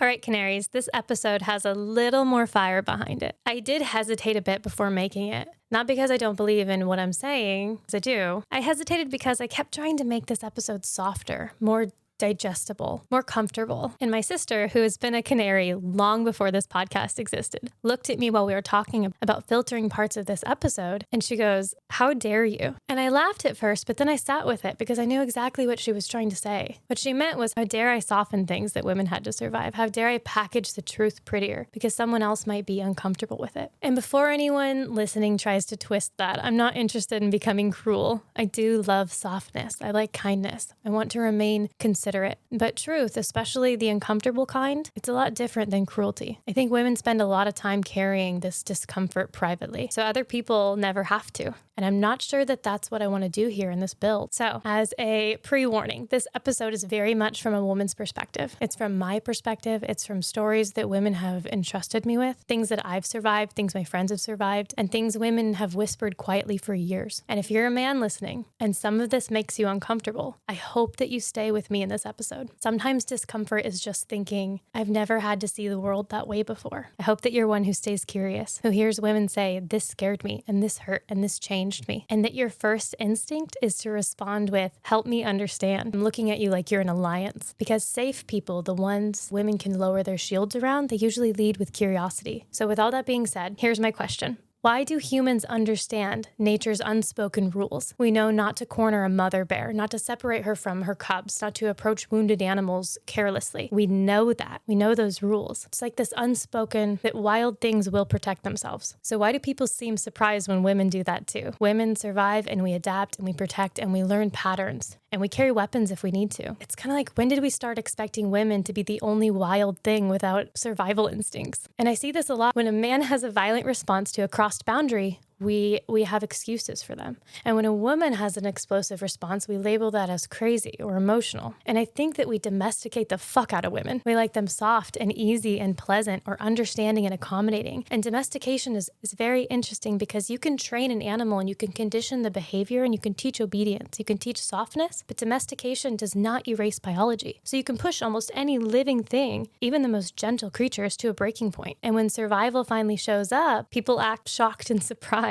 All right, Canaries, this episode has a little more fire behind it. I did hesitate a bit before making it. Not because I don't believe in what I'm saying, because I do. I hesitated because I kept trying to make this episode softer, more digestible, more comfortable. And my sister, who has been a canary long before this podcast existed, looked at me while we were talking about filtering parts of this episode, and she goes, "How dare you?" And I laughed at first, but then I sat with it because I knew exactly what she was trying to say. What she meant was, how dare I soften things that women had to survive? How dare I package the truth prettier because someone else might be uncomfortable with it? And before anyone listening tries to twist that, I'm not interested in becoming cruel. I do love softness. I like kindness. I want to remain considerate. But truth, especially the uncomfortable kind, it's a lot different than cruelty. I think women spend a lot of time carrying this discomfort privately, so other people never have to. And I'm not sure that that's what I want to do here in this build. So as a pre-warning, this episode is very much from a woman's perspective. It's from my perspective. It's from stories that women have entrusted me with, things that I've survived, things my friends have survived, and things women have whispered quietly for years. And if you're a man listening and some of this makes you uncomfortable, I hope that you stay with me in this episode. Sometimes discomfort is just thinking, I've never had to see the world that way before. I hope that you're one who stays curious, who hears women say, this scared me, and this hurt, and this changed me, and that your first instinct is to respond with, help me understand. I'm looking at you like you're an alliance, because safe people, the ones women can lower their shields around, they usually lead with curiosity. So with all that being said, here's my question. Why do humans understand nature's unspoken rules? We know not to corner a mother bear, not to separate her from her cubs, not to approach wounded animals carelessly. We know that. We know those rules. It's like this unspoken that wild things will protect themselves. So why do people seem surprised when women do that too? Women survive and we adapt and we protect and we learn patterns. And we carry weapons if we need to. It's kind of like, when did we start expecting women to be the only wild thing without survival instincts? And I see this a lot when a man has a violent response to a crossed boundary. We have excuses for them. And when a woman has an explosive response, we label that as crazy or emotional. And I think that we domesticate the fuck out of women. We like them soft and easy and pleasant or understanding and accommodating. And domestication is very interesting because you can train an animal and you can condition the behavior and you can teach obedience. You can teach softness, but domestication does not erase biology. So you can push almost any living thing, even the most gentle creatures, to a breaking point. And when survival finally shows up, people act shocked and surprised.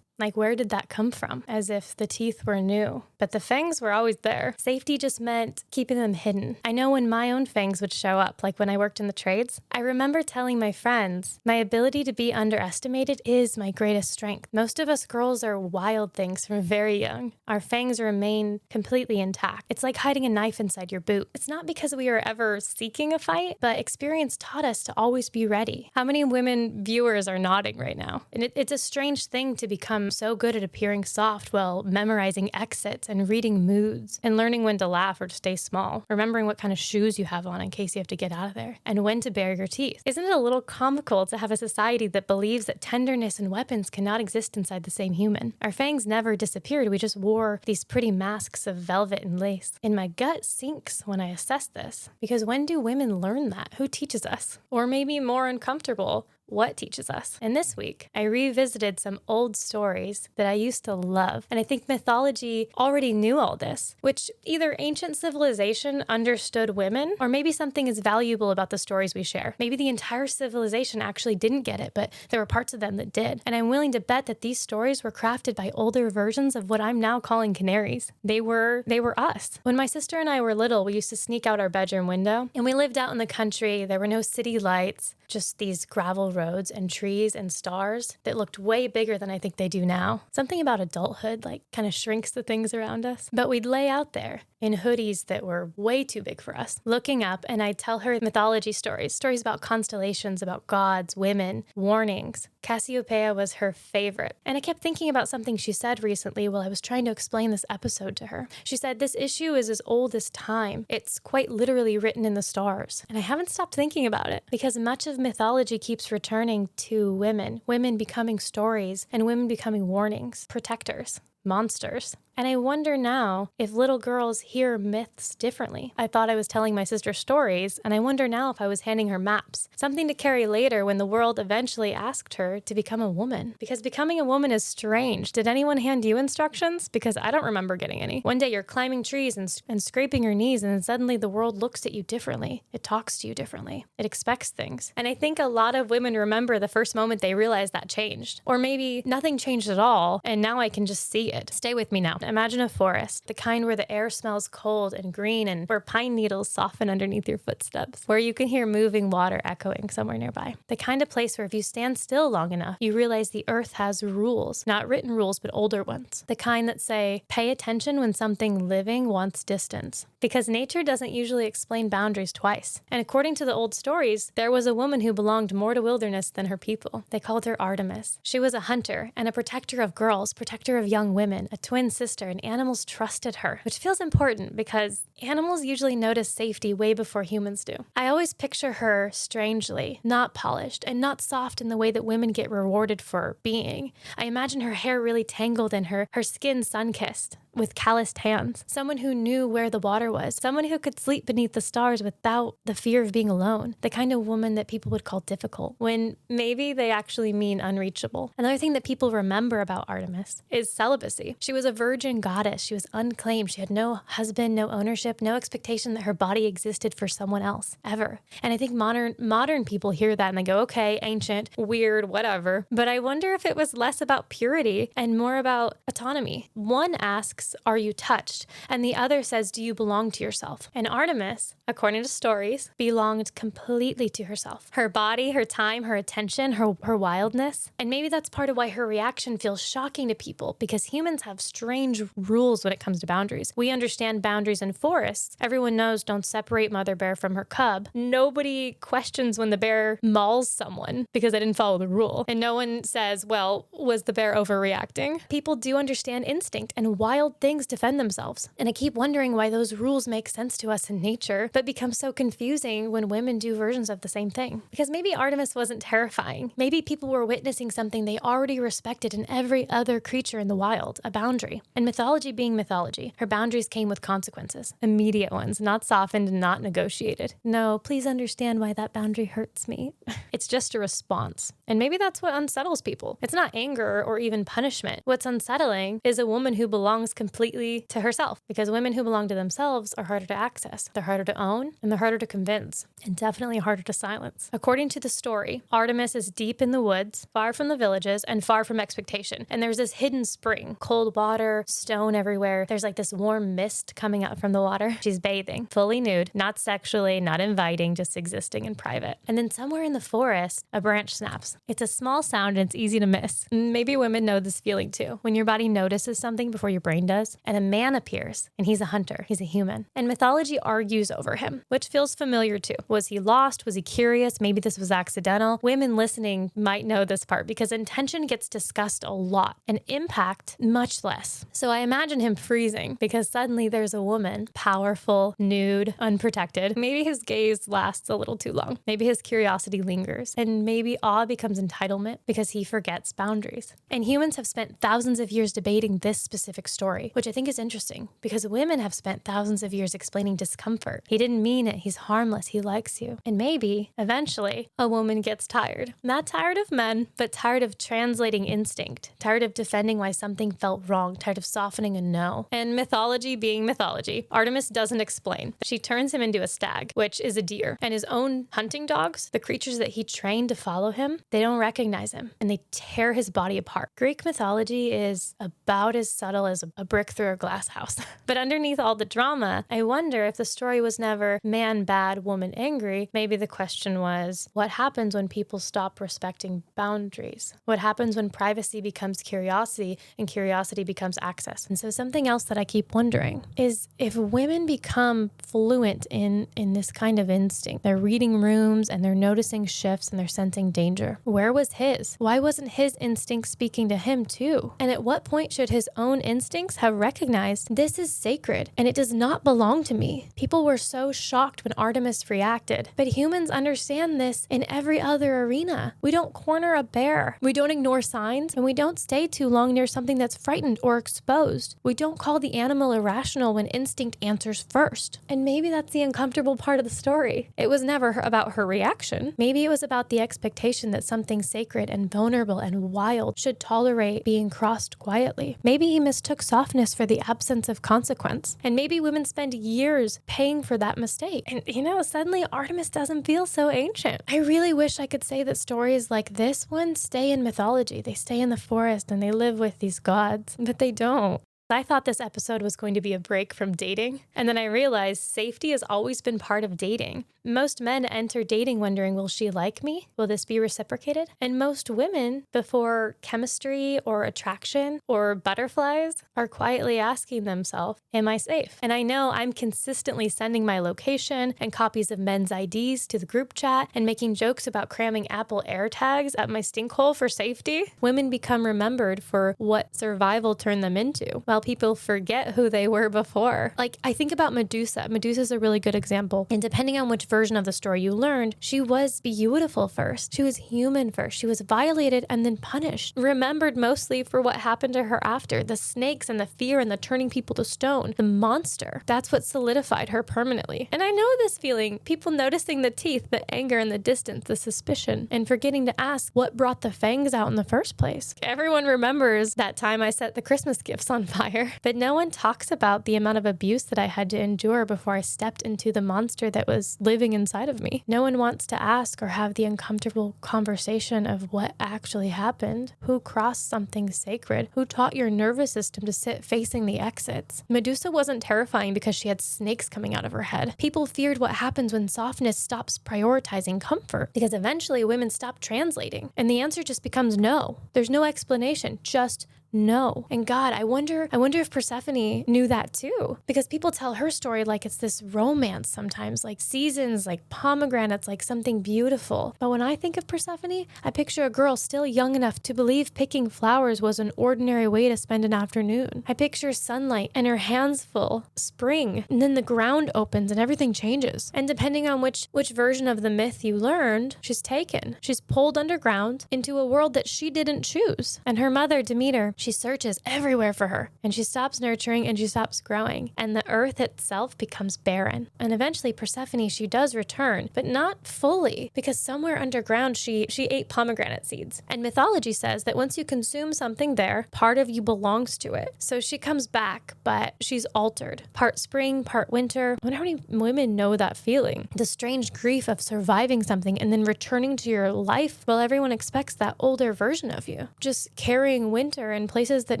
Like, where did that come from? As if the teeth were new. But the fangs were always there. Safety just meant keeping them hidden. I know when my own fangs would show up, like when I worked in the trades, I remember telling my friends, my ability to be underestimated is my greatest strength. Most of us girls are wild things from very young. Our fangs remain completely intact. It's like hiding a knife inside your boot. It's not because we are ever seeking a fight, but experience taught us to always be ready. How many women viewers are nodding right now? And it's a strange thing to become so good at appearing soft while memorizing exits and reading moods and learning when to laugh or to stay small, remembering what kind of shoes you have on in case you have to get out of there, and when to bare your teeth. Isn't it a little comical to have a society that believes that tenderness and weapons cannot exist inside the same human? Our fangs never disappeared. We just wore these pretty masks of velvet and lace. And my gut sinks when I assess this, because when do women learn that? Who teaches us? Or maybe more uncomfortable, what teaches us? And this week, I revisited some old stories that I used to love. And I think mythology already knew all this, which either ancient civilization understood women, or maybe something is valuable about the stories we share. Maybe the entire civilization actually didn't get it, but there were parts of them that did. And I'm willing to bet that these stories were crafted by older versions of what I'm now calling canaries. They were us. When my sister and I were little, we used to sneak out our bedroom window, and we lived out in the country. There were no city lights, just these gravel roads and trees and stars that looked way bigger than I think they do now. Something about adulthood kind of shrinks the things around us. But we'd lay out there in hoodies that were way too big for us, looking up, and I'd tell her mythology stories about constellations, about gods, women, warnings. Cassiopeia was her favorite. And I kept thinking about something she said recently while I was trying to explain this episode to her. She said, this issue is as old as time. It's quite literally written in the stars. And I haven't stopped thinking about it, because much of mythology keeps returning to women becoming stories, and women becoming warnings, protectors, monsters. And I wonder now if little girls hear myths differently. I thought I was telling my sister stories, and I wonder now if I was handing her maps, something to carry later when the world eventually asked her to become a woman. Because becoming a woman is strange. Did anyone hand you instructions? Because I don't remember getting any. One day you're climbing trees and scraping your knees, and then suddenly the world looks at you differently. It talks to you differently. It expects things. And I think a lot of women remember the first moment they realized that changed. Or maybe nothing changed at all, and now I can just see it. Stay with me now. Imagine a forest, the kind where the air smells cold and green and where pine needles soften underneath your footsteps, where you can hear moving water echoing somewhere nearby. The kind of place where if you stand still long enough, you realize the earth has rules, not written rules, but older ones. The kind that say, pay attention when something living wants distance. Because nature doesn't usually explain boundaries twice. And according to the old stories, there was a woman who belonged more to wilderness than her people. They called her Artemis. She was a hunter and a protector of girls, protector of young women, a twin sister, and animals trusted her, which feels important because animals usually notice safety way before humans do. I always picture her strangely, not polished and not soft in the way that women get rewarded for being. I imagine her hair really tangled and her skin sun-kissed with calloused hands. Someone who knew where the water was. Someone who could sleep beneath the stars without the fear of being alone. The kind of woman that people would call difficult, when maybe they actually mean unreachable. Another thing that people remember about Artemis is celibacy. She was a virgin goddess. She was unclaimed. She had no husband, no ownership, no expectation that her body existed for someone else, ever. And I think modern people hear that and they go, okay, ancient, weird, whatever. But I wonder if it was less about purity and more about autonomy. One asks, are you touched? And the other says, do you belong to yourself? And Artemis, according to stories, belonged completely to herself. Her body, her time, her attention, her wildness. And maybe that's part of why her reaction feels shocking to people, because humans have strange rules when it comes to boundaries. We understand boundaries in forests. Everyone knows don't separate mother bear from her cub. Nobody questions when the bear mauls someone because they didn't follow the rule. And no one says, well, was the bear overreacting? People do understand instinct, and wild things defend themselves. And I keep wondering why those rules make sense to us in nature, but become so confusing when women do versions of the same thing. Because maybe Artemis wasn't terrifying. Maybe people were witnessing something they already respected in every other creature in the wild, a boundary. And mythology being mythology, her boundaries came with consequences, immediate ones, not softened and not negotiated. No, please understand why that boundary hurts me. It's just a response. And maybe that's what unsettles people. It's not anger or even punishment. What's unsettling is a woman who belongs completely to herself, because women who belong to themselves are harder to access. They're harder to own, and they're harder to convince, and definitely harder to silence. According to the story, Artemis is deep in the woods, far from the villages, and far from expectation. And there's this hidden spring, cold water, stone everywhere. There's like this warm mist coming out from the water. She's bathing, fully nude, not sexually, not inviting, just existing in private. And then somewhere in the forest, a branch snaps. It's a small sound and it's easy to miss. Maybe women know this feeling too, when your body notices something before your brain does, and a man appears, and he's a hunter, he's a human. And mythology argues over him, which feels familiar too. Was he lost? Was he curious? Maybe this was accidental. Women listening might know this part because intention gets discussed a lot and impact much less. So I imagine him freezing because suddenly there's a woman, powerful, nude, unprotected. Maybe his gaze lasts a little too long. Maybe his curiosity lingers, and maybe awe becomes entitlement because he forgets boundaries. And humans have spent thousands of years debating this specific story, which I think is interesting because women have spent thousands of years explaining discomfort. He didn't mean it. He's harmless. He likes you. And maybe, eventually, a woman gets tired. Not tired of men, but tired of translating instinct, tired of defending why something felt wrong, tired of softening a no. And mythology being mythology, Artemis doesn't explain. She turns him into a stag, which is a deer. And his own hunting dogs, the creatures that he trained to follow him, they don't recognize him, and they tear his body apart. Greek mythology is about as subtle as a brick through a glass house. But underneath all the drama, I wonder if the story was never man bad, woman angry. Maybe the question was, what happens when people stop respecting boundaries? What happens when privacy becomes curiosity and curiosity becomes access? And so something else that I keep wondering is if women become fluent in this kind of instinct, they're reading rooms and they're noticing shifts and they're sensing danger. Where was his? Why wasn't his instinct speaking to him too? And at what point should his own instincts Greeks have recognized this is sacred and it does not belong to me. People were so shocked when Artemis reacted, but humans understand this in every other arena. We don't corner a bear. We don't ignore signs, and we don't stay too long near something that's frightened or exposed. We don't call the animal irrational when instinct answers first. And maybe that's the uncomfortable part of the story. It was never about her reaction. Maybe it was about the expectation that something sacred and vulnerable and wild should tolerate being crossed quietly. Maybe he mistook softness for the absence of consequence. And maybe women spend years paying for that mistake. And suddenly Artemis doesn't feel so ancient. I really wish I could say that stories like this one stay in mythology. They stay in the forest and they live with these gods, but they don't. I thought this episode was going to be a break from dating, and then I realized safety has always been part of dating. Most men enter dating wondering, will she like me? Will this be reciprocated? And most women, before chemistry or attraction or butterflies, are quietly asking themselves, am I safe? And I know I'm consistently sending my location and copies of men's IDs to the group chat and making jokes about cramming Apple AirTags at my stink hole for safety. Women become remembered for what survival turned them into, while people forget who they were before. Like, I think about Medusa. Medusa's a really good example. And depending on which version of the story you learned, she was beautiful first. She was human first. She was violated and then punished. Remembered mostly for what happened to her after. The snakes and the fear and the turning people to stone. The monster. That's what solidified her permanently. And I know this feeling. People noticing the teeth, the anger and the distance, the suspicion, and forgetting to ask what brought the fangs out in the first place. Everyone remembers that time I set the Christmas gifts on fire. But no one talks about the amount of abuse that I had to endure before I stepped into the monster that was living inside of me. No one wants to ask or have the uncomfortable conversation of what actually happened, who crossed something sacred, who taught your nervous system to sit facing the exits. Medusa wasn't terrifying because she had snakes coming out of her head. People feared what happens when softness stops prioritizing comfort, because eventually women stop translating, and the answer just becomes no. There's no explanation, just no. And God, I wonder if Persephone knew that too, because people tell her story like it's this romance sometimes, like seasons, like pomegranates, like something beautiful. But when I think of Persephone, I picture a girl still young enough to believe picking flowers was an ordinary way to spend an afternoon. I picture sunlight and her hands full, spring, and then the ground opens and everything changes. And depending on which version of the myth you learned, she's taken. She's pulled underground into a world that she didn't choose. And her mother, Demeter, she searches everywhere for her, and she stops nurturing and she stops growing, and the earth itself becomes barren. And eventually Persephone, she does return, but not fully, because somewhere underground she ate pomegranate seeds. And mythology says that once you consume something there, part of you belongs to it. So she comes back, but she's altered. Part spring, part winter. I wonder how many women know that feeling. The strange grief of surviving something and then returning to your life while everyone expects that older version of you. Just carrying winter and places that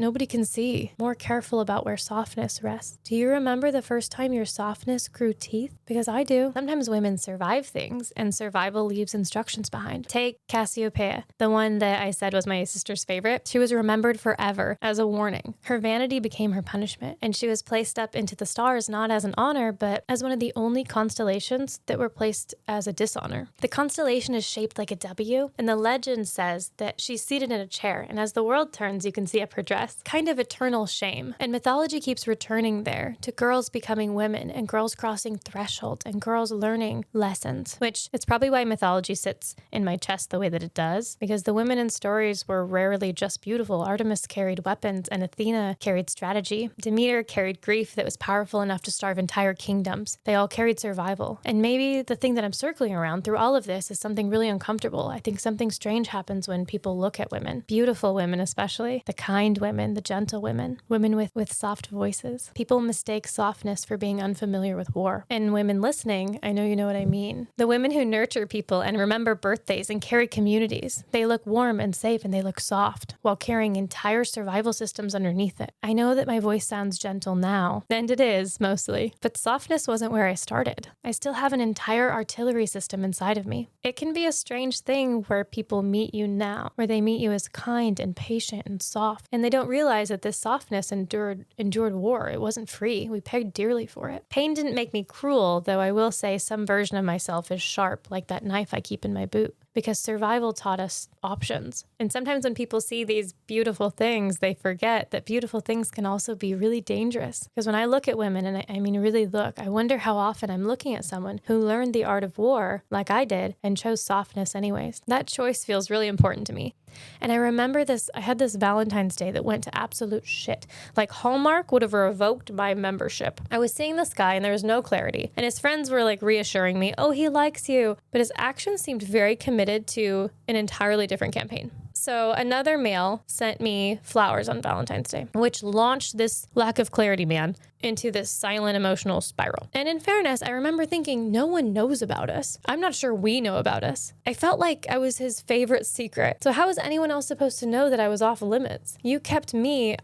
nobody can see. More careful about where softness rests. Do you remember the first time your softness grew teeth? Because I do. Sometimes women survive things and survival leaves instructions behind. Take Cassiopeia, the one that I said was my sister's favorite. She was remembered forever as a warning. Her vanity became her punishment, and she was placed up into the stars not as an honor, but as one of the only constellations that were placed as a dishonor. The constellation is shaped like a W, and the legend says that she's seated in a chair, and as the world turns, you can see up her dress. Kind of eternal shame. And mythology keeps returning there to girls becoming women and girls crossing thresholds and girls learning lessons, which it's probably why mythology sits in my chest the way that it does, because the women in stories were rarely just beautiful. Artemis carried weapons and Athena carried strategy. Demeter carried grief that was powerful enough to starve entire kingdoms. They all carried survival. And maybe the thing that I'm circling around through all of this is something really uncomfortable. I think something strange happens when people look at women, beautiful women especially, the kind women, the gentle women, women with soft voices. People mistake softness for being unfamiliar with war. And women listening, I know you know what I mean. The women who nurture people and remember birthdays and carry communities, they look warm and safe and they look soft while carrying entire survival systems underneath it. I know that my voice sounds gentle now, and it is mostly, but softness wasn't where I started. I still have an entire artillery system inside of me. It can be a strange thing where people meet you now, where they meet you as kind and patient and soft, and they don't realize that this softness endured war. It wasn't free. We paid dearly for it. Pain didn't make me cruel, though I will say some version of myself is sharp, like that knife I keep in my boot. because survival taught us options. And sometimes when people see these beautiful things, they forget that beautiful things can also be really dangerous. Because when I look at women, and I mean really look, I wonder how often I'm looking at someone who learned the art of war like I did and chose softness anyways. That choice feels really important to me. And I remember this, I had this Valentine's Day that went to absolute shit. Like Hallmark would have revoked my membership. I was seeing this guy and there was no clarity. And his friends were like reassuring me, oh, he likes you. But his actions seemed very committed to an entirely different campaign. So another male sent me flowers on Valentine's Day, which launched this lack of clarity man into this silent emotional spiral. And in fairness, I remember thinking, no one knows about us. I'm not sure we know about us. I felt like I was his favorite secret. So how was anyone else supposed to know that I was off limits? You kept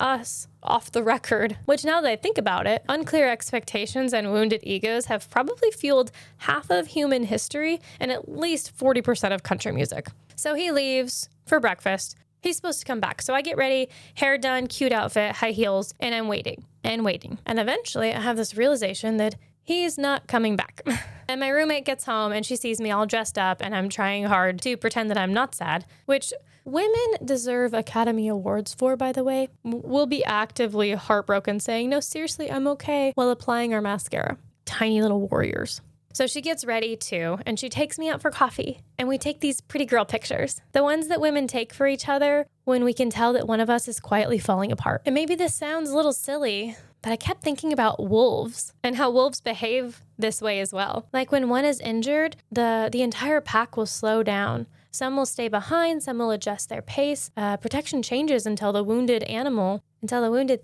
us off the record, which now that I think about it, unclear expectations and wounded egos have probably fueled half of human history and at least 40% of country music. So he leaves for breakfast. He's supposed to come back. So I get ready, hair done, cute outfit, high heels, and I'm waiting and waiting. And eventually I have this realization that he's not coming back. And my roommate gets home and she sees me all dressed up and I'm trying hard to pretend that I'm not sad, which women deserve Academy Awards for, by the way. We'll be actively heartbroken saying, no, seriously, I'm okay, while applying our mascara. Tiny little warriors. So she gets ready too, and she takes me out for coffee, and we take these pretty girl pictures. The ones that women take for each other when we can tell that one of us is quietly falling apart. And maybe this sounds a little silly, but I kept thinking about wolves and how wolves behave this way as well. Like when one is injured, the entire pack will slow down. Some will stay behind, some will adjust their pace. Protection changes until the wounded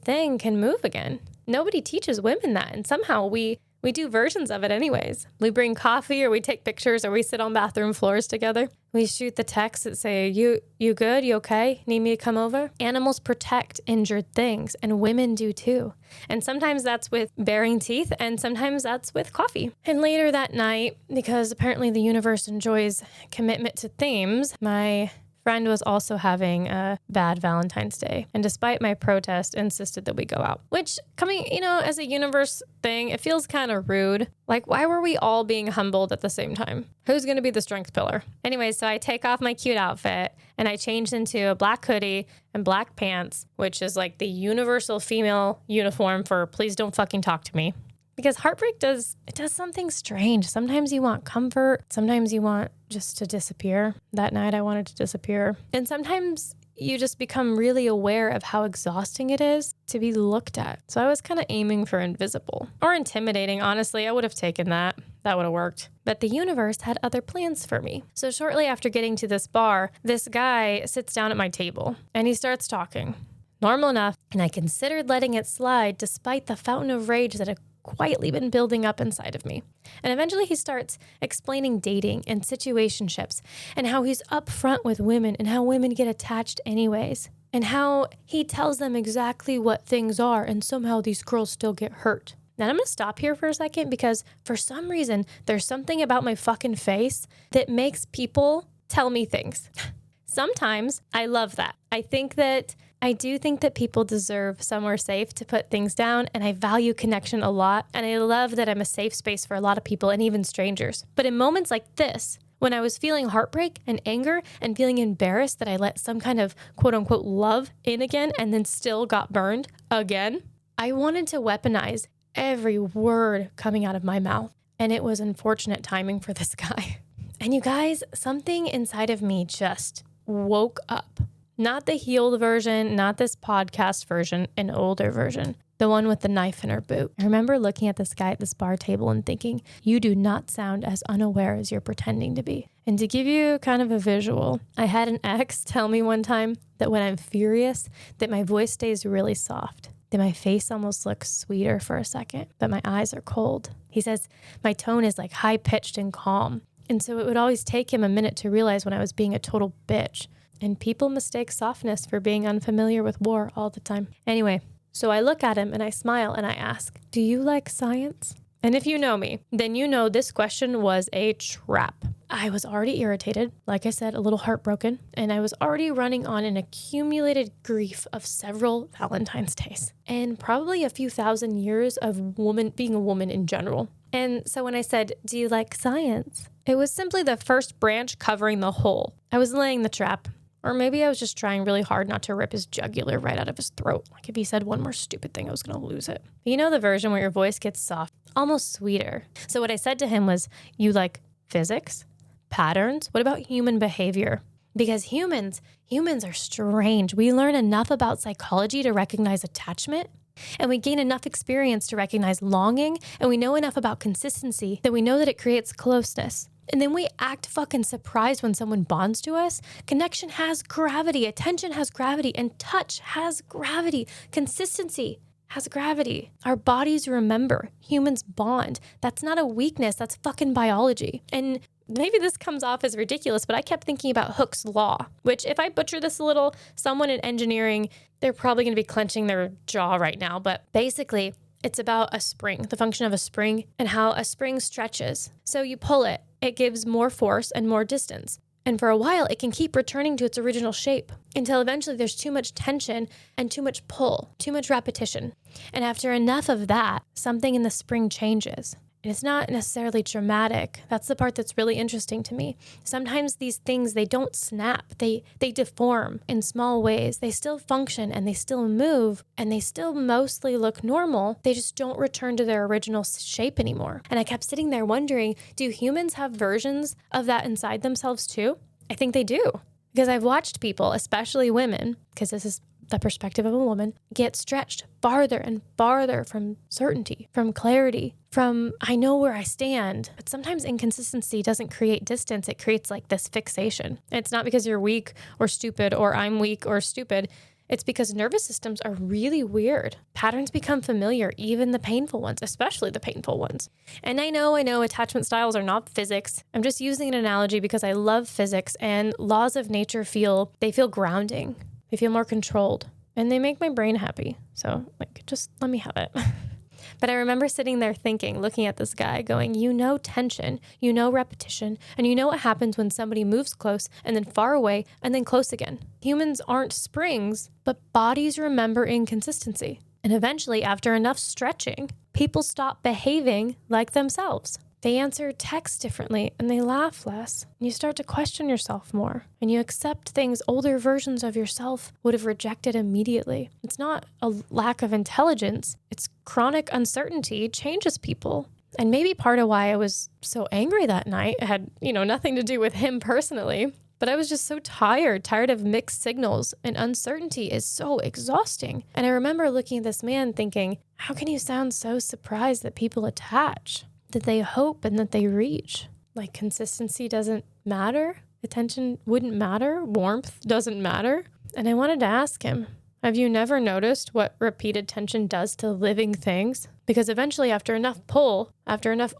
thing can move again. Nobody teaches women that, and somehow we do versions of it anyways. We bring coffee or we take pictures or we sit on bathroom floors together. We shoot the texts that say, you good? You okay? Need me to come over? Animals protect injured things, and women do too. And sometimes that's with baring teeth, and sometimes that's with coffee. And later that night, because apparently the universe enjoys commitment to themes, my friend was also having a bad Valentine's Day, and despite my protest, insisted that we go out. Which, coming, as a universe thing, it feels kind of rude. Like, why were we all being humbled at the same time? Who's going to be the strength pillar? Anyway, so I take off my cute outfit, and I changed into a black hoodie and black pants, which is like the universal female uniform for please don't fucking talk to me. Because heartbreak does something strange. Sometimes you want comfort. Sometimes you want just to disappear. That night I wanted to disappear. And sometimes you just become really aware of how exhausting it is to be looked at. So I was kind of aiming for invisible. Or intimidating, honestly. I would have taken that. That would have worked. But the universe had other plans for me. So shortly after getting to this bar, this guy sits down at my table and he starts talking. Normal enough. And I considered letting it slide despite the fountain of rage that had quietly been building up inside of me. And eventually he starts explaining dating and situationships and how he's upfront with women and how women get attached anyways and how he tells them exactly what things are and somehow these girls still get hurt. Now I'm going to stop here for a second because for some reason there's something about my fucking face that makes people tell me things. Sometimes I love that. I do think that people deserve somewhere safe to put things down, and I value connection a lot, and I love that I'm a safe space for a lot of people and even strangers. But in moments like this, when I was feeling heartbreak and anger and feeling embarrassed that I let some kind of quote-unquote love in again and then still got burned again, I wanted to weaponize every word coming out of my mouth, and it was unfortunate timing for this guy. And you guys, something inside of me just woke up. Not the healed version, not this podcast version, an older version. The one with the knife in her boot. I remember looking at this guy at this bar table and thinking, you do not sound as unaware as you're pretending to be. And to give you kind of a visual, I had an ex tell me one time that when I'm furious, that my voice stays really soft. That my face almost looks sweeter for a second, but my eyes are cold. He says my tone is like high-pitched and calm. And so it would always take him a minute to realize when I was being a total bitch. And people mistake softness for being unfamiliar with war all the time. Anyway, so I look at him and I smile and I ask, do you like science? And if you know me, then you know this question was a trap. I was already irritated, like I said, a little heartbroken, and I was already running on an accumulated grief of several Valentine's Days and probably a few thousand years of being a woman in general. And so when I said, do you like science? It was simply the first branch covering the whole. I was laying the trap. Or maybe I was just trying really hard not to rip his jugular right out of his throat. Like if he said one more stupid thing, I was going to lose it. But you know the version where your voice gets soft, almost sweeter. So what I said to him was, you like physics? Patterns? What about human behavior? Because humans are strange. We learn enough about psychology to recognize attachment, and we gain enough experience to recognize longing, and we know enough about consistency that we know that it creates closeness. And then we act fucking surprised when someone bonds to us. Connection has gravity, attention has gravity, and touch has gravity. Consistency has gravity. Our bodies remember. Humans bond. That's not a weakness. That's fucking biology. And maybe this comes off as ridiculous, but I kept thinking about Hooke's law, which if I butcher this a little, someone in engineering, they're probably going to be clenching their jaw right now. But basically, it's about a spring, the function of a spring and how a spring stretches. So you pull it, it gives more force and more distance. And for a while, it can keep returning to its original shape until eventually there's too much tension and too much pull, too much repetition. And after enough of that, something in the spring changes. And it's not necessarily dramatic. That's the part that's really interesting to me. Sometimes these things, they don't snap. They deform in small ways. They still function and they still move and they still mostly look normal. They just don't return to their original shape anymore. And I kept sitting there wondering, do humans have versions of that inside themselves too? I think they do. Because I've watched people, especially women, because this is the perspective of a woman, get stretched farther and farther from certainty, from clarity, from I know where I stand. But sometimes inconsistency doesn't create distance. It creates like this fixation. It's not because you're weak or stupid or I'm weak or stupid. It's because nervous systems are really weird. Patterns become familiar, even the painful ones, especially the painful ones. And I know attachment styles are not physics. I'm just using an analogy because I love physics and laws of nature feel grounding. They feel more controlled and they make my brain happy. So just let me have it. But I remember sitting there thinking, looking at this guy going, you know tension, you know repetition, and you know what happens when somebody moves close and then far away and then close again. Humans aren't springs, but bodies remember inconsistency. And eventually, after enough stretching, people stop behaving like themselves. They answer texts differently and they laugh less. And you start to question yourself more and you accept things older versions of yourself would have rejected immediately. It's not a lack of intelligence. It's chronic uncertainty changes people. And maybe part of why I was so angry that night had, nothing to do with him personally. But I was just so tired of mixed signals, and uncertainty is so exhausting. And I remember looking at this man thinking, how can you sound so surprised that people attach? That they hope and that they reach. Like consistency doesn't matter. Attention wouldn't matter. Warmth doesn't matter. And I wanted to ask him, have you never noticed what repeated tension does to living things? Because eventually after enough pull, after enough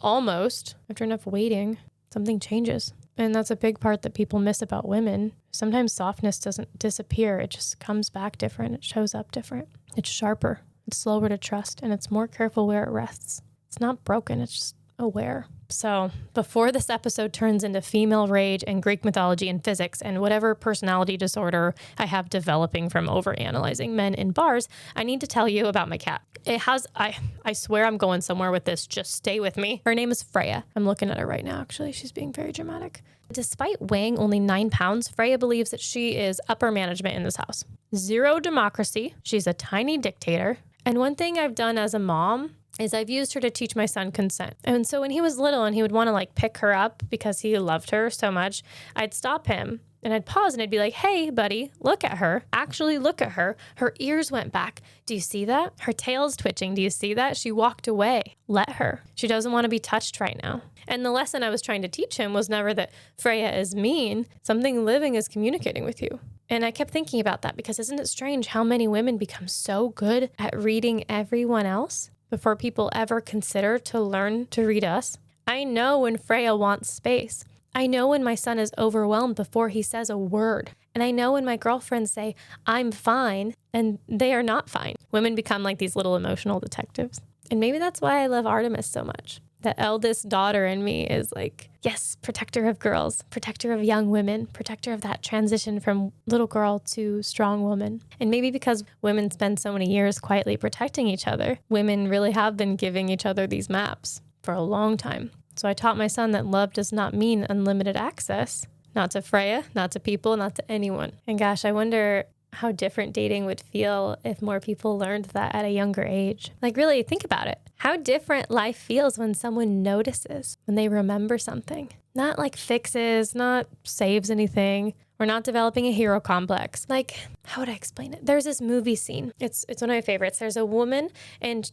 waiting, something changes. And that's a big part that people miss about women. Sometimes softness doesn't disappear. It just comes back different. It shows up different. It's sharper. It's slower to trust. And it's more careful where it rests. It's not broken. It's just aware. So before this episode turns into female rage and Greek mythology and physics and whatever personality disorder I have developing from overanalyzing men in bars, I need to tell you about my cat. I swear I'm going somewhere with this. Just stay with me. Her name is Freya. I'm looking at her right now, actually. She's being very dramatic. Despite weighing only 9 pounds, Freya believes that she is upper management in this house. Zero democracy. She's a tiny dictator. And one thing I've done as a mom is I've used her to teach my son consent. And so when he was little and he would want to pick her up because he loved her so much, I'd stop him and I'd pause and I'd be like, hey, buddy, look at her. Actually look at her. Her ears went back. Do you see that? Her tail's twitching. Do you see that? She walked away. Let her. She doesn't want to be touched right now. And the lesson I was trying to teach him was never that Freya is mean. Something living is communicating with you. And I kept thinking about that because isn't it strange how many women become so good at reading everyone else before people ever consider to learn to read us? I know when Freya wants space. I know when my son is overwhelmed before he says a word. And I know when my girlfriends say, I'm fine, and they are not fine. Women become like these little emotional detectives. And maybe that's why I love Artemis so much. The eldest daughter in me is like, yes, protector of girls, protector of young women, protector of that transition from little girl to strong woman. And maybe because women spend so many years quietly protecting each other, women really have been giving each other these maps for a long time. So I taught my son that love does not mean unlimited access, not to Freya, not to people, not to anyone. And gosh, I wonder how different dating would feel if more people learned that at a younger age. Like, really, think about it. How different life feels when someone notices, when they remember something. Not like fixes, not saves anything. We're not developing a hero complex. Like, how would I explain it? There's this movie scene. It's one of my favorites. There's a woman and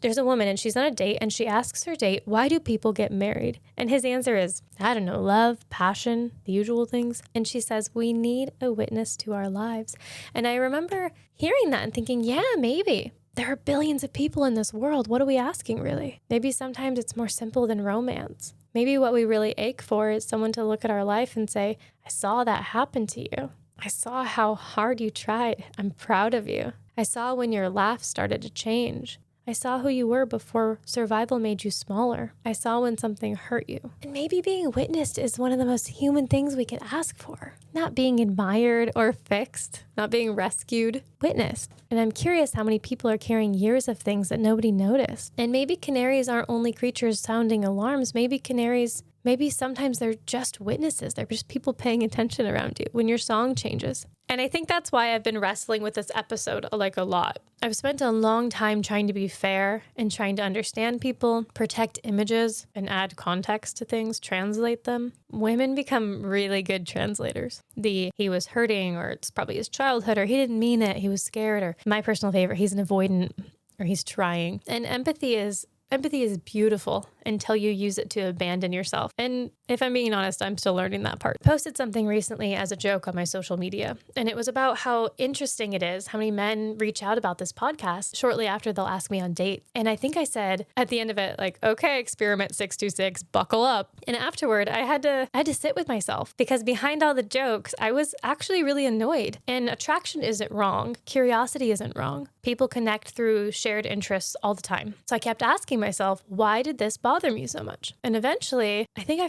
she's on a date and she asks her date, why do people get married? And his answer is, I don't know, love, passion, the usual things. And she says, we need a witness to our lives. And I remember hearing that and thinking, yeah, maybe. There are billions of people in this world. What are we asking, really? Maybe sometimes it's more simple than romance. Maybe what we really ache for is someone to look at our life and say, I saw that happen to you. I saw how hard you tried. I'm proud of you. I saw when your laugh started to change. I saw who you were before survival made you smaller. I saw when something hurt you. And maybe being witnessed is one of the most human things we could ask for. Not being admired or fixed, not being rescued, witnessed. And I'm curious how many people are carrying years of things that nobody noticed. And maybe canaries aren't only creatures sounding alarms. Maybe sometimes they're just witnesses. They're just people paying attention around you when your song changes. And I think that's why I've been wrestling with this episode like a lot. I've spent a long time trying to be fair and trying to understand people, protect images, and add context to things, translate them. Women become really good translators. He was hurting, or it's probably his childhood, or he didn't mean it, he was scared, or my personal favorite, he's an avoidant, or he's trying. And empathy is beautiful until you use it to abandon yourself. And if I'm being honest, I'm still learning that part. I posted something recently as a joke on my social media, and it was about how interesting it is how many men reach out about this podcast shortly after they'll ask me on date. And I think I said at the end of it, like, okay, experiment 626, buckle up. And afterward, I had to sit with myself, because behind all the jokes, I was actually really annoyed. And attraction isn't wrong. Curiosity isn't wrong. People connect through shared interests all the time. So I kept asking myself, why did this bother me so much? And eventually, I think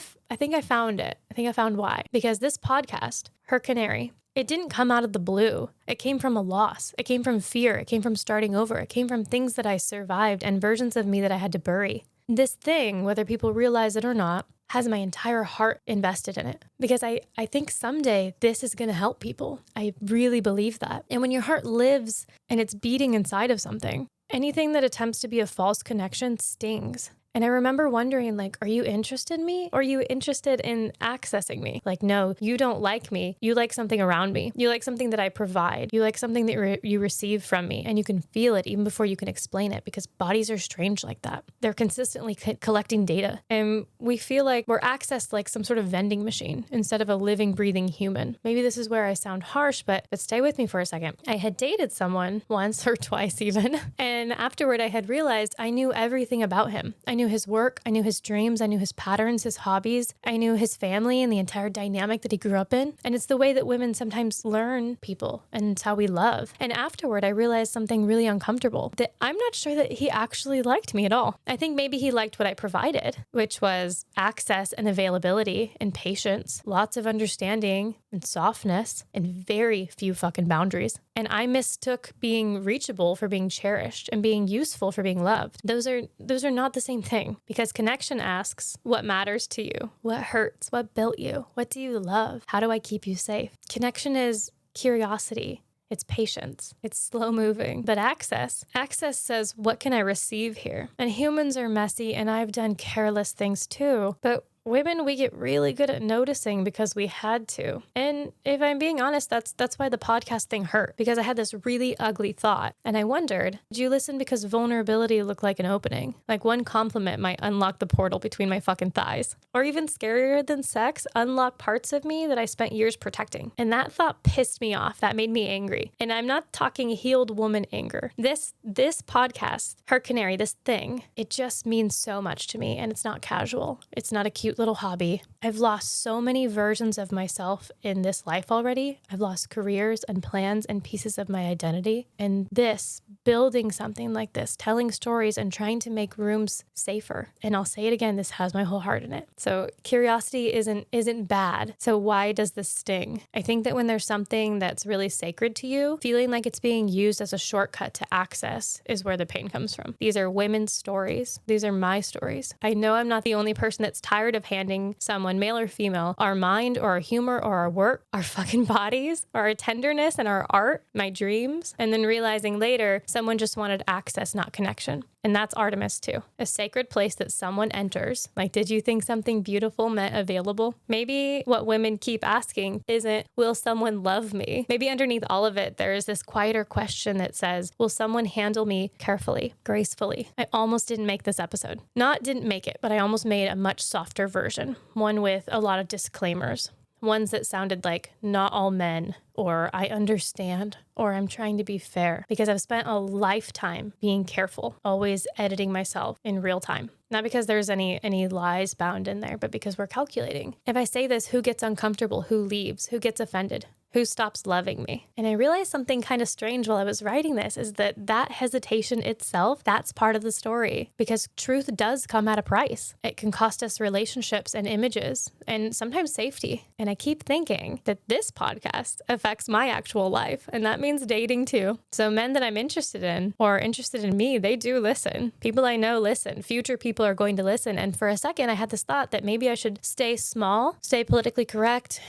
I found it. I think I found why. Because this podcast, HerCanary, it didn't come out of the blue. It came from a loss. It came from fear. It came from starting over. It came from things that I survived and versions of me that I had to bury. This thing, whether people realize it or not, has my entire heart invested in it, because I think someday this is going to help people. I really believe that. And when your heart lives and it's beating inside of something, anything that attempts to be a false connection stings. And I remember wondering, like, are you interested in me? Or are you interested in accessing me? Like, no, you don't like me. You like something around me. You like something that I provide. You like something that you receive from me. And you can feel it even before you can explain it, because bodies are strange like that. They're consistently collecting data. And we feel like we're accessed like some sort of vending machine instead of a living, breathing human. Maybe this is where I sound harsh, but stay with me for a second. I had dated someone once or twice even. And afterward, I had realized I knew everything about him. I knew his work, I knew his dreams, I knew his patterns, his hobbies, I knew his family and the entire dynamic that he grew up in. And it's the way that women sometimes learn people, and it's how we love. And afterward, I realized something really uncomfortable, that I'm not sure that he actually liked me at all. I think maybe he liked what I provided, which was access and availability and patience, lots of understanding and softness, and very few fucking boundaries. And I mistook being reachable for being cherished and being useful for being loved. Those are not the same thing, because connection asks what matters to you, what hurts, what built you, what do you love, how do I keep you safe? Connection is curiosity. It's patience. It's slow moving. But access says, what can I receive here? And humans are messy, and I've done careless things too. But women, we get really good at noticing because we had to. And if I'm being honest, that's why the podcast thing hurt, because I had this really ugly thought. And I wondered, did you listen because vulnerability looked like an opening? Like one compliment might unlock the portal between my fucking thighs. Or even scarier than sex, unlock parts of me that I spent years protecting. And that thought pissed me off. That made me angry. And I'm not talking healed woman anger. This podcast, HerCanary, this thing, it just means so much to me. And it's not casual. It's not a cute little hobby. I've lost so many versions of myself in this life already. I've lost careers and plans and pieces of my identity. And this building something like this, telling stories and trying to make rooms safer. And I'll say it again, this has my whole heart in it. So curiosity isn't bad. So why does this sting? I think that when there's something that's really sacred to you, feeling like it's being used as a shortcut to access is where the pain comes from. These are women's stories. These are my stories. I know I'm not the only person that's tired of handing someone, male or female, our mind or our humor or our work, our fucking bodies, or our tenderness and our art, my dreams, and then realizing later someone just wanted access, not connection. And that's Artemis too, a sacred place that someone enters. Like, did you think something beautiful meant available? Maybe what women keep asking isn't, will someone love me? Maybe underneath all of it, there is this quieter question that says, will someone handle me carefully, gracefully? I almost didn't make this episode. Not didn't make it, but I almost made a much softer version, one with a lot of disclaimers. Ones that sounded like not all men, or I understand, or I'm trying to be fair, because I've spent a lifetime being careful, always editing myself in real time. Not because there's any lies bound in there, but because we're calculating. If I say this, who gets uncomfortable? Who leaves? Who gets offended? Who stops loving me? And I realized something kind of strange while I was writing this is that hesitation itself, that's part of the story, because truth does come at a price. It can cost us relationships and images and sometimes safety. And I keep thinking that this podcast affects my actual life, and that means dating too. So men that I'm interested in or interested in me, they do listen. People I know listen. Future people are going to listen. And for a second, I had this thought that maybe I should stay small, stay politically correct,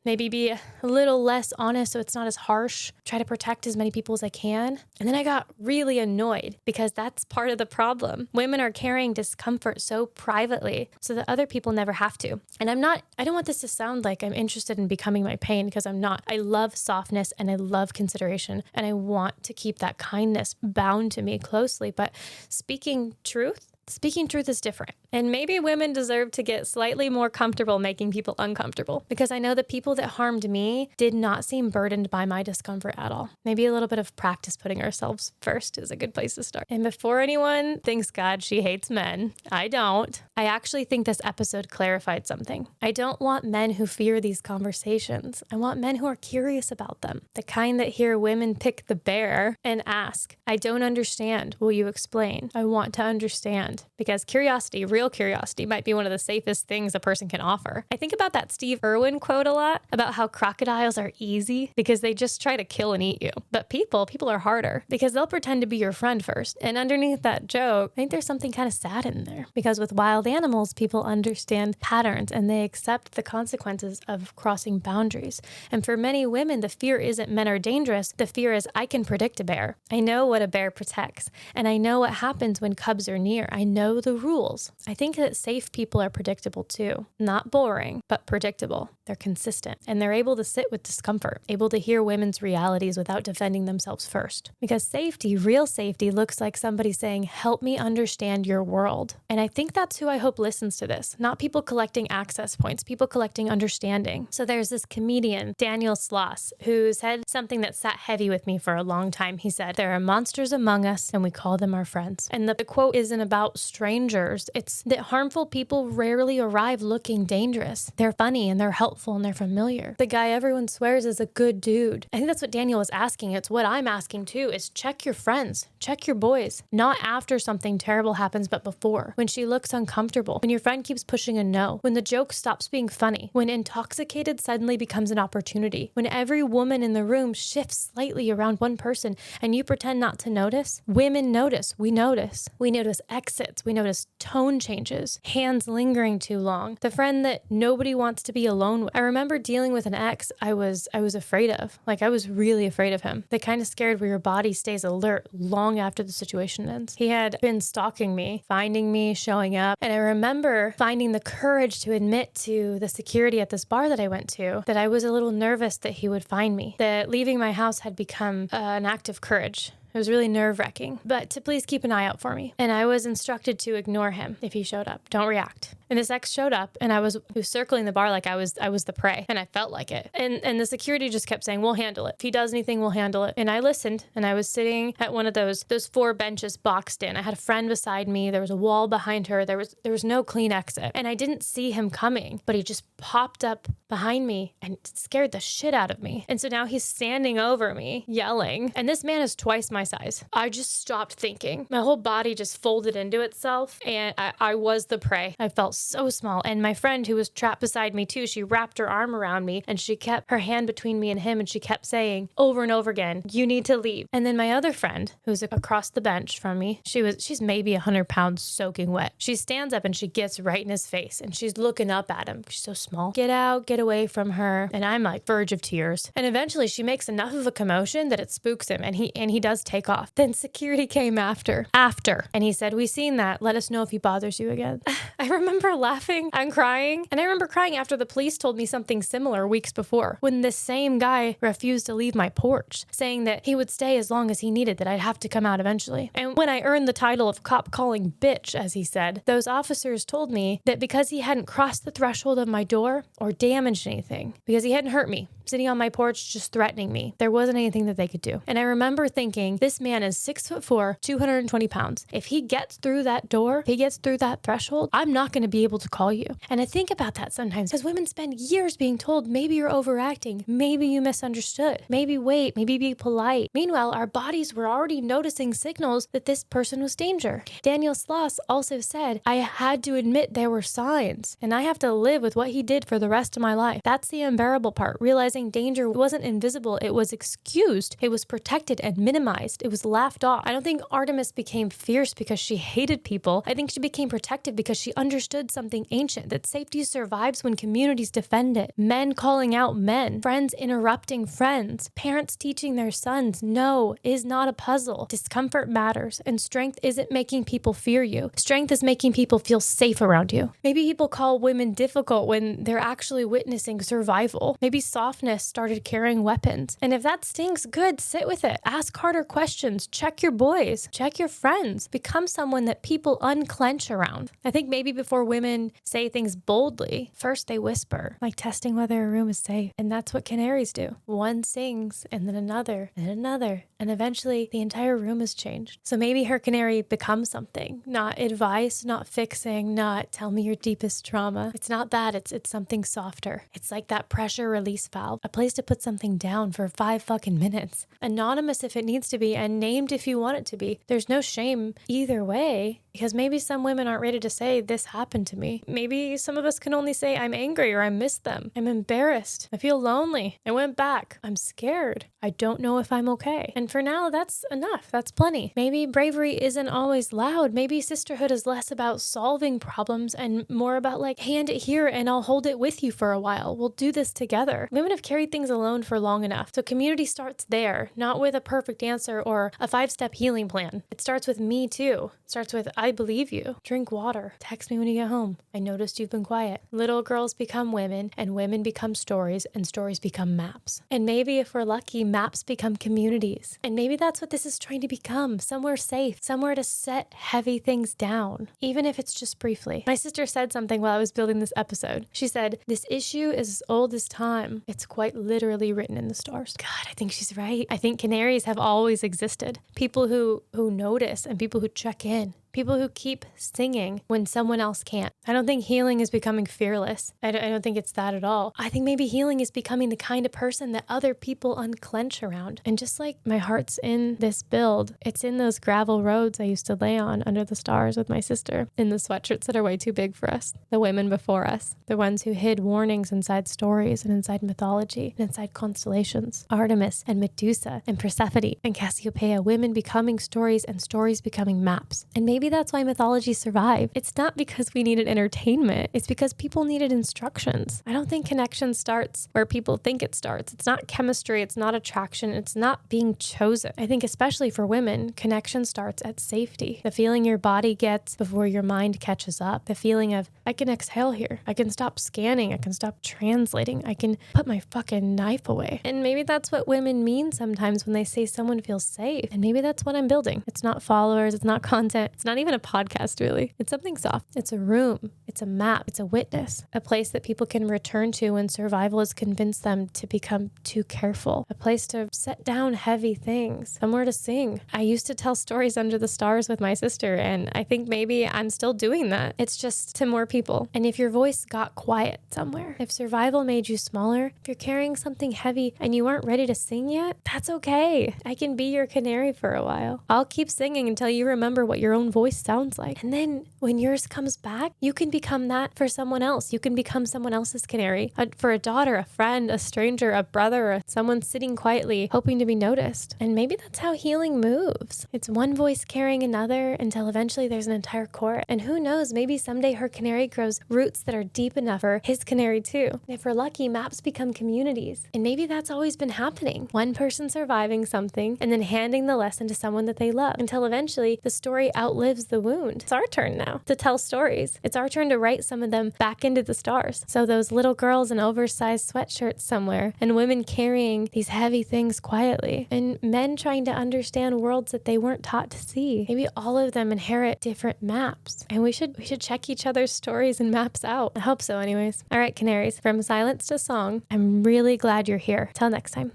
maybe be a little less honest so it's not as harsh, try to protect as many people as I can. And then I got really annoyed because that's part of the problem. Women are carrying discomfort so privately so that other people never have to. And I don't want this to sound like I'm interested in becoming my pain, because I'm not. I love softness and I love consideration, and I want to keep that kindness bound to me closely. But speaking truth is different. And maybe women deserve to get slightly more comfortable making people uncomfortable, because I know the people that harmed me did not seem burdened by my discomfort at all. Maybe a little bit of practice putting ourselves first is a good place to start. And before anyone thinks God, she hates men, I don't. I actually think this episode clarified something. I don't want men who fear these conversations. I want men who are curious about them. The kind that hear women pick the bear and ask, I don't understand. Will you explain? I want to understand. Because curiosity, real curiosity, might be one of the safest things a person can offer. I think about that Steve Irwin quote a lot about how crocodiles are easy because they just try to kill and eat you. But people are harder because they'll pretend to be your friend first. And underneath that joke, I think there's something kind of sad in there, because with wild animals, people understand patterns and they accept the consequences of crossing boundaries. And for many women, the fear isn't men are dangerous. The fear is, I can predict a bear. I know what a bear protects, and I know what happens when cubs are near. I know the rules. I think that safe people are predictable too. Not boring, but predictable. They're consistent, and they're able to sit with discomfort, able to hear women's realities without defending themselves first. Because safety, real safety, looks like somebody saying, help me understand your world. And I think that's who I hope listens to this. Not people collecting access points, people collecting understanding. So there's this comedian, Daniel Sloss, who said something that sat heavy with me for a long time. He said, there are monsters among us, and we call them our friends. And the quote isn't about strangers. It's that harmful people rarely arrive looking dangerous. They're funny and they're helpful and they're familiar. The guy everyone swears is a good dude. I think that's what Daniel was asking. It's what I'm asking too, is check your friends, check your boys. Not after something terrible happens, but before. When she looks uncomfortable, when your friend keeps pushing a no, when the joke stops being funny, when intoxicated suddenly becomes an opportunity, when every woman in the room shifts slightly around one person and you pretend not to notice. Women notice. We notice. We notice exits. We notice tone changes, hands lingering too long, the friend that nobody wants to be alone with. I remember dealing with an ex I was afraid of. I was really afraid of him. The kind of scared where your body stays alert long after the situation ends. He had been stalking me, finding me, showing up. And I remember finding the courage to admit to the security at this bar that I went to that I was a little nervous that he would find me, that leaving my house had become an act of courage. It was really nerve-wracking, but to please keep an eye out for me. And I was instructed to ignore him if he showed up. Don't react. And this ex showed up, and he was circling the bar like I was the prey, and I felt like it. And the security just kept saying, we'll handle it. If he does anything, we'll handle it. And I listened, and I was sitting at one of those 4 benches boxed in. I had a friend beside me. There was a wall behind her. There was no clean exit. And I didn't see him coming, but he just popped up behind me and scared the shit out of me. And so now he's standing over me, yelling. And this man is twice my my size. I just stopped thinking. My whole body just folded into itself, and I was the prey. I felt so small. And my friend who was trapped beside me too, she wrapped her arm around me and she kept her hand between me and him, and she kept saying over and over again, you need to leave. And then my other friend, who's across the bench from me, she's maybe 100 pounds soaking wet. She stands up and she gets right in his face and she's looking up at him. She's so small. Get out, get away from her. And I'm like verge of tears. And eventually she makes enough of a commotion that it spooks him, and he does take off. Then security came after. And he said, we seen that. Let us know if he bothers you again. I remember laughing and crying. And I remember crying after the police told me something similar weeks before, when this same guy refused to leave my porch, saying that he would stay as long as he needed, that I'd have to come out eventually. And when I earned the title of cop calling bitch, as he said, those officers told me that because he hadn't crossed the threshold of my door or damaged anything, because he hadn't hurt me, sitting on my porch just threatening me, there wasn't anything that they could do. And I remember thinking, this man is 6'4", 220 pounds. If he gets through that door, if he gets through that threshold, I'm not going to be able to call you. And I think about that sometimes, because women spend years being told, maybe you're overacting, maybe you misunderstood, maybe wait, maybe be polite. Meanwhile, our bodies were already noticing signals that this person was danger. Daniel Sloss also said, I had to admit there were signs, and I have to live with what he did for the rest of my life. That's the unbearable part, realizing danger wasn't invisible, it was excused, it was protected and minimized, it was laughed off. I don't think Artemis became fierce because she hated people. I think she became protective because she understood something ancient, that safety survives when communities defend it. Men calling out men, friends interrupting friends, parents teaching their sons, no is not a puzzle. Discomfort matters, and strength isn't making people fear you. Strength is making people feel safe around you. Maybe people call women difficult when they're actually witnessing survival. Maybe softness started carrying weapons. And if that stings, good, sit with it. Ask harder questions. Check your boys. Check your friends. Become someone that people unclench around. I think maybe before women say things boldly, first they whisper, like testing whether a room is safe. And that's what canaries do. One sings, and then another, and another. And eventually the entire room is changed. So maybe HerCanary becomes something. Not advice, not fixing, not tell me your deepest trauma. It's not that. It's something softer. It's like that pressure release valve. A place to put something down for 5 fucking minutes. Anonymous if it needs to be, and named if you want it to be. There's no shame either way, because maybe some women aren't ready to say, this happened to me. Maybe some of us can only say, I'm angry, or I miss them. I'm embarrassed. I feel lonely. I went back. I'm scared. I don't know if I'm okay. And for now, that's enough. That's plenty. Maybe bravery isn't always loud. Maybe sisterhood is less about solving problems and more about like, hand it here and I'll hold it with you for a while. We'll do this together. Women have carried things alone for long enough. So community starts there, not with a perfect answer or a 5-step healing plan. It starts with me too. It starts with, I believe you. Drink water. Text me when you get home. I noticed you've been quiet. Little girls become women, and women become stories, and stories become maps. And maybe if we're lucky, maps become communities. And maybe that's what this is trying to become. Somewhere safe, somewhere to set heavy things down, even if it's just briefly. My sister said something while I was building this episode. She said, this issue is as old as time. It's quite literally written in the stars. God, I think she's right. I think canaries have always existed. People who notice and people who check in. People who keep singing when someone else can't. I don't think healing is becoming fearless. I don't think it's that at all. I think maybe healing is becoming the kind of person that other people unclench around. And just like my heart's in this build, it's in those gravel roads I used to lay on under the stars with my sister, in the sweatshirts that are way too big for us, the women before us, the ones who hid warnings inside stories and inside mythology and inside constellations, Artemis and Medusa and Persephone and Cassiopeia, women becoming stories and stories becoming maps. And maybe that's why mythology survived. It's not because we needed entertainment. It's because people needed instructions. I don't think connection starts where people think it starts. It's not chemistry. It's not attraction. It's not being chosen. I think especially for women, connection starts at safety. The feeling your body gets before your mind catches up. The feeling of, I can exhale here. I can stop scanning. I can stop translating. I can put my fucking knife away. And maybe that's what women mean sometimes when they say someone feels safe. And maybe that's what I'm building. It's not followers. It's not content. It's not not even a podcast, really. It's something soft. It's a room. It's a map. It's a witness. A place that people can return to when survival has convinced them to become too careful. A place to set down heavy things. Somewhere to sing. I used to tell stories under the stars with my sister, and I think maybe I'm still doing that. It's just to more people. And if your voice got quiet somewhere, if survival made you smaller, if you're carrying something heavy and you aren't ready to sing yet, that's okay. I can be your canary for a while. I'll keep singing until you remember what your own voice sounds like. And then when yours comes back, you can become that for someone else. You can become someone else's canary. For a daughter, a friend, a stranger, a brother, or someone sitting quietly, hoping to be noticed. And maybe that's how healing moves. It's one voice carrying another until eventually there's an entire chorus. And who knows, maybe someday her canary grows roots that are deep enough for his canary too. And if we're lucky, maps become communities. And maybe that's always been happening. One person surviving something and then handing the lesson to someone that they love until eventually the story outlives the wound. It's our turn now to tell stories. It's our turn to write some of them back into the stars. So those little girls in oversized sweatshirts somewhere, and women carrying these heavy things quietly, and men trying to understand worlds that they weren't taught to see. Maybe all of them inherit different maps, and we should check each other's stories and maps out. I hope so anyways. All right, canaries, from silence to song, I'm really glad you're here. Till next time.